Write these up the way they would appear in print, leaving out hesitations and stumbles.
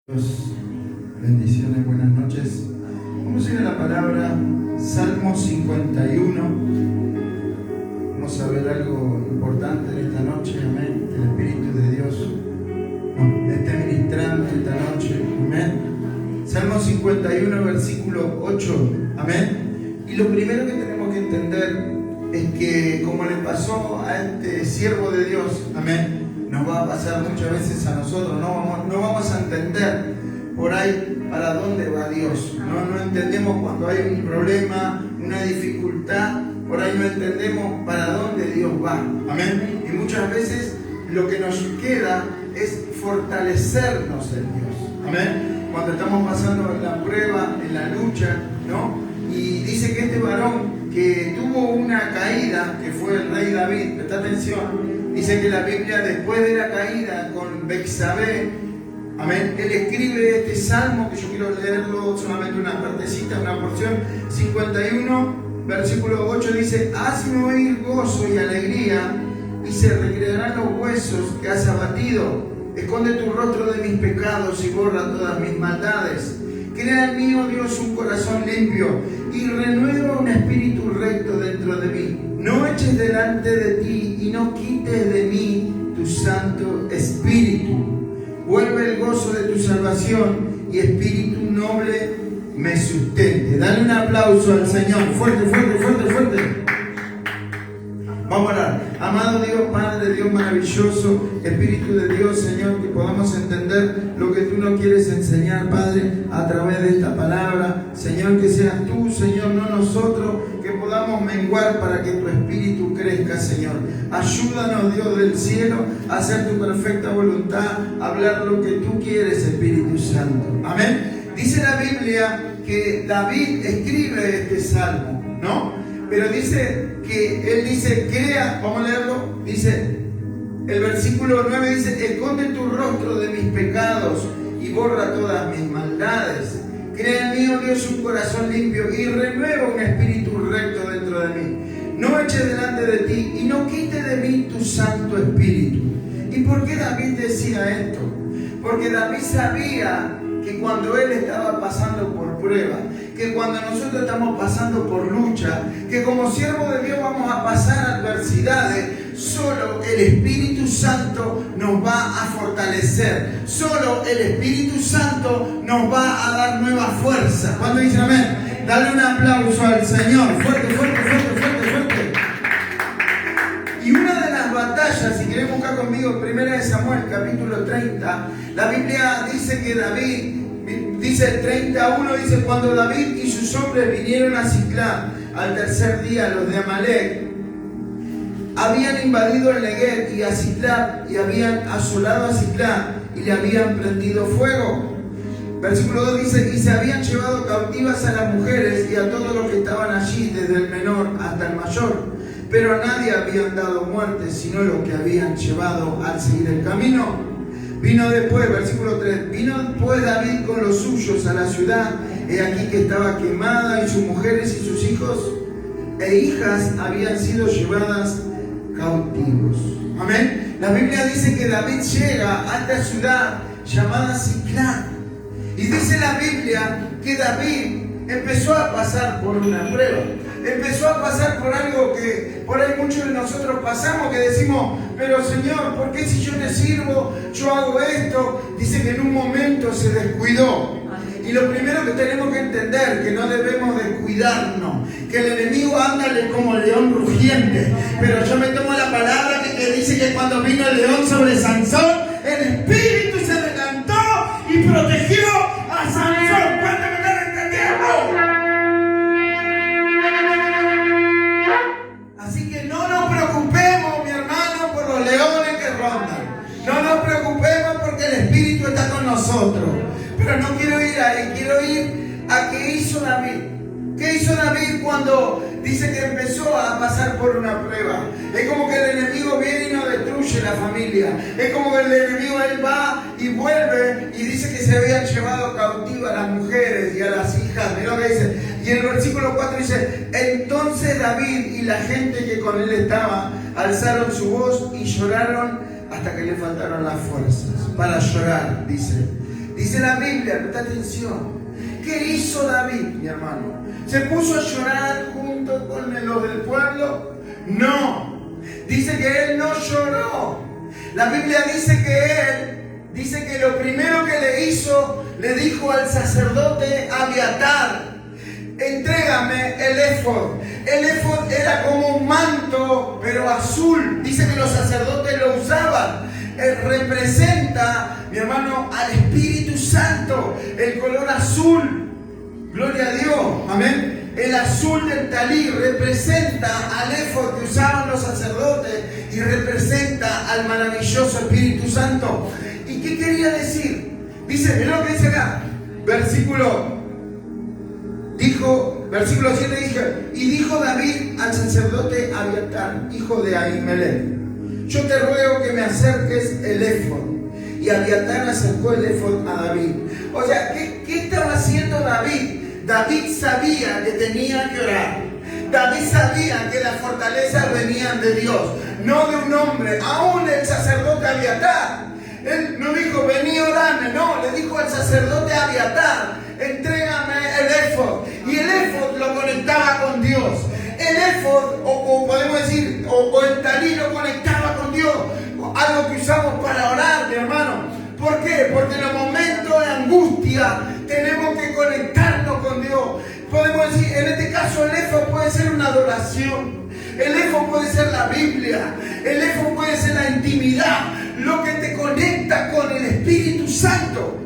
Dios, bendiciones, buenas noches. Vamos a ir a la palabra Salmo 51. Vamos a ver algo importante en esta noche, amén. El Espíritu de Dios nos esté ministrando esta noche, amén. Salmo 51, versículo 8, amén. Y lo primero que tenemos que entender es que, como le pasó a este siervo de Dios, amén, nos va a pasar muchas veces a nosotros, no vamos a entender por ahí para dónde va Dios, no entendemos cuando hay un problema, una dificultad, por ahí no entendemos para dónde Dios va, amén. Y muchas veces lo que nos queda es fortalecernos en Dios, amén. Cuando estamos pasando la prueba, en la lucha, ¿no? Y dice que este varón que tuvo una caída, que fue el rey David, presta atención. Dice que la Biblia, después de la caída con Betsabé, amén, él escribe este salmo, que yo quiero leerlo solamente una partecita, una porción, 51, versículo 8, dice: hazme oír gozo y alegría, y se recrearán los huesos que has abatido. Esconde tu rostro de mis pecados y borra todas mis maldades. Crea en mí, oh Dios, un corazón limpio, y renueva un espíritu recto dentro de mí. No eches delante de ti y no quites de mí tu Santo Espíritu. Vuelve el gozo de tu salvación y espíritu noble me sustente. Dale un aplauso al Señor. Fuerte, fuerte, fuerte, fuerte. Vamos a orar. Amado Dios, Padre, Dios maravilloso, Espíritu de Dios, Señor, que podamos entender lo que tú nos quieres enseñar, Padre, a través de esta palabra. Señor, que seas tú, Señor, no nosotros, que podamos menguar para que tu Espíritu crezca, Señor. Ayúdanos, Dios del cielo, a hacer tu perfecta voluntad, a hablar lo que tú quieres, Espíritu Santo. Amén. Dice la Biblia que David escribe este salmo, ¿no? Pero dice que él dice, crea, vamos a leerlo, dice, el versículo 9 dice: esconde tu rostro de mis pecados y borra todas mis maldades. Crea en mí, oh Dios, un corazón limpio y renueva un espíritu recto dentro de mí. No eches delante de ti y no quites de mí tu Santo Espíritu. ¿Y por qué David decía esto? Porque David sabía que cuando él estaba pasando por prueba, que cuando nosotros estamos pasando por lucha, que como siervo de Dios vamos a pasar adversidades, solo el Espíritu Santo nos va a fortalecer, solo el Espíritu Santo nos va a dar nueva fuerza. ¿Cuándo dicen amén? Dale un aplauso al Señor, fuerte, fuerte, fuerte, fuerte, fuerte. Y una de las batallas, si querés buscar conmigo, 1 Samuel, capítulo 30, la Biblia dice que David, dice el 31, dice: cuando David y sus hombres vinieron a Siclag al tercer día, los de Amalec habían invadido el Neguev y a Siclag, y habían asolado a Siclag y le habían prendido fuego. Versículo 2 dice: y se habían llevado cautivas a las mujeres y a todos los que estaban allí, desde el menor hasta el mayor, pero a nadie habían dado muerte, sino los que habían llevado al seguir el camino. Vino después, versículo 3, vino después David con los suyos a la ciudad, he aquí que estaba quemada, y sus mujeres y sus hijos e hijas habían sido llevadas cautivos. Amén. La Biblia dice que David llega a esta ciudad llamada Siclag. Y dice la Biblia que David empezó a pasar por una prueba. Empezó a pasar por algo que por ahí muchos de nosotros pasamos, que decimos: pero Señor, ¿por qué si yo te sirvo, yo hago esto? Dice que en un momento se descuidó. Y lo primero que tenemos que entender, que no debemos descuidarnos, que el enemigo anda como león rugiente. Pero yo me tomo la palabra que dice que cuando vino el león sobre Sansón, el espíritu se adelantó y protegió a Sansón. ¿Cuánto me están entendiendo? Así que no nos preocupemos, mi hermano, por los leones que rondan. No nos preocupemos porque el Espíritu está con nosotros. Pero no quiero ir ahí, quiero ir a qué hizo David. ¿Qué hizo David cuando dice que empezó a pasar por una prueba? Es como que el enemigo viene y nos destruye la familia. Es como que el enemigo, él va y vuelve y dice que se habían llevado cautivas a las mujeres y a las hijas. Mirá lo que dice. Y en el versículo 4 dice: entonces David y la gente que con él estaba alzaron su voz y lloraron hasta que le faltaron las fuerzas para llorar, dice. Dice la Biblia, presta atención. ¿Qué hizo David, mi hermano? ¿Se puso a llorar junto con los del pueblo? No. Dice que él no lloró. La Biblia dice que lo primero que le hizo, le dijo al sacerdote Abiatar: entrégame el éfod. El éfod era como un manto, pero azul. Dice que los sacerdotes lo usaban. Representa, mi hermano, al Espíritu Santo. El color azul, gloria a Dios, amén. El azul del talí representa al éfod que usaban los sacerdotes y representa al maravilloso Espíritu Santo. ¿Y qué quería decir? Dice, mirá lo que dice acá, versículo 7 dice: y dijo David al sacerdote Abiatar, hijo de Ahimelech: yo te ruego que me acerques el éfod. Y Abiatar acercó el éfod a David. O sea, ¿qué estaba haciendo David? David sabía que tenía que orar. David sabía que las fortalezas venían de Dios, no de un hombre. Aún el sacerdote Abiatar, él no dijo: vení, orame. No, le dijo al sacerdote Abiatar: entrégame el éfod. Y el éfod lo conectaba con Dios. El éfod, o podemos decir, o el talí lo conectaba con Dios. Algo que usamos para orar, mi hermano. ¿Por qué? Porque en los momentos de angustia tenemos que conectarnos con Dios. Podemos decir, en este caso el éfod puede ser una adoración. El éfod puede ser la Biblia. El éfod puede ser la intimidad. Lo que te conecta con el Espíritu Santo.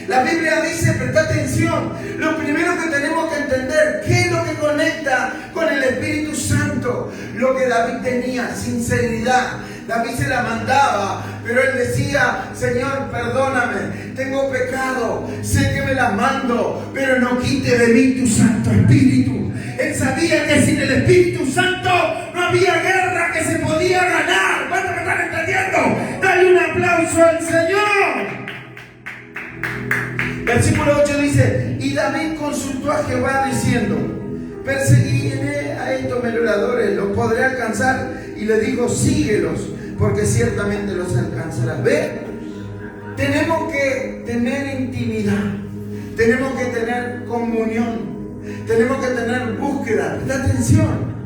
La Biblia dice, presta atención, lo primero que tenemos que entender, ¿qué es lo que conecta con el Espíritu Santo? Lo que David tenía, sinceridad. David se la mandaba, pero él decía: Señor, perdóname, tengo pecado, sé que me la mando, pero no quite de mí tu Santo Espíritu. Él sabía que sin el Espíritu Santo no había guerra que se podía ganar. ¿Cuántos me están entendiendo? Dale un aplauso al Señor. Versículo 8 dice: y David consultó a Jehová diciendo: perseguiré a estos merodeadores, ¿los podré alcanzar? Y le dijo: síguelos, porque ciertamente los alcanzarás. ¿Ve? Tenemos que tener intimidad, tenemos que tener comunión, tenemos que tener búsqueda. Presta atención.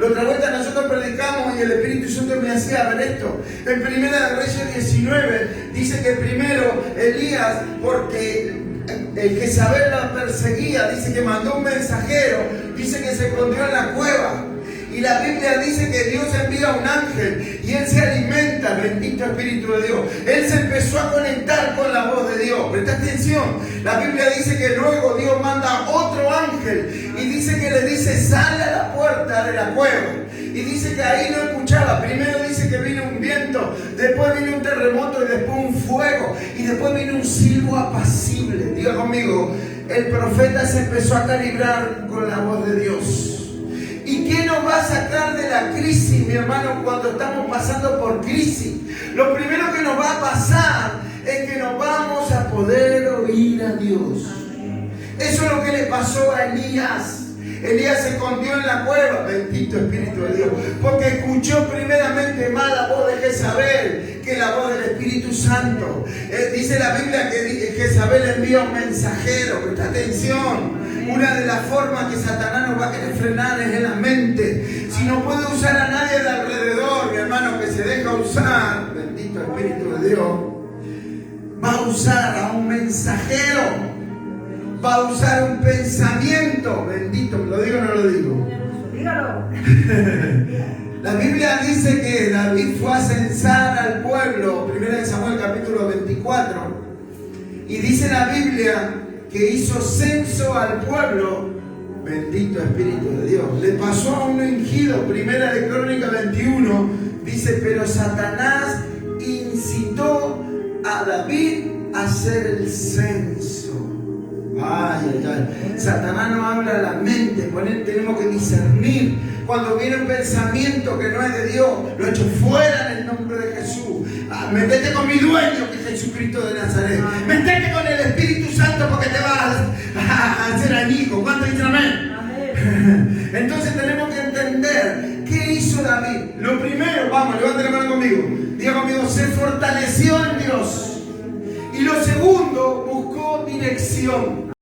La otra vuelta nosotros predicamos y el Espíritu Santo me hacía ver esto. En Primera de Reyes 19 dice que primero Elías, porque el Jezabel la perseguía, dice que mandó un mensajero, dice que se escondió en la cueva. Y la Biblia dice que Dios envía un ángel y él se alimenta, bendito Espíritu de Dios. Él se empezó a conectar con la voz de Dios. Presta atención. La Biblia dice que luego Dios manda otro ángel y dice que le dice: sale a la puerta de la cueva. Y dice que ahí no escuchaba. Primero dice que vino un viento, después vino un terremoto y después un fuego y después vino un silbo apacible. Diga conmigo, el profeta se empezó a calibrar con la voz de Dios. ¿Y qué nos va a sacar de la crisis, mi hermano, cuando estamos pasando por crisis? Lo primero que nos va a pasar es que nos vamos a poder oír a Dios. Eso es lo que le pasó a Elías. Elías se escondió en la cueva, bendito Espíritu de Dios, porque escuchó primeramente más la voz de Jezabel que la voz del Espíritu Santo. Dice la Biblia que Jezabel envía un mensajero. Presta atención. Una de las formas que Satanás nos va a querer frenar es en la mente. Si no puede usar a nadie de alrededor, mi hermano, que se deja usar, bendito Espíritu de Dios, va a usar a un mensajero. Va a usar un pensamiento, bendito, ¿lo digo o no lo digo? Dígalo. La Biblia dice que David fue a censar al pueblo, 1 Samuel capítulo 24, y dice la Biblia que hizo censo al pueblo, bendito Espíritu de Dios. Le pasó a un ungido, 1 de Crónicas 21, dice: pero Satanás incitó a David a hacer el censo. Ay, ay, ay. Satanás nos habla a la mente, por él tenemos que discernir. Cuando viene un pensamiento que no es de Dios, lo echo fuera en el nombre de Jesús. Métete con mi dueño, que es Jesucristo de Nazaret. Métete con el Espíritu Santo, porque te vas a hacer añijo. ¿Cuánto dicen amén? Amén. Entonces tenemos que entender qué hizo David. Lo primero, vamos, levanten la mano conmigo. Diga conmigo: se fortaleció en Dios. Y lo segundo, dirección.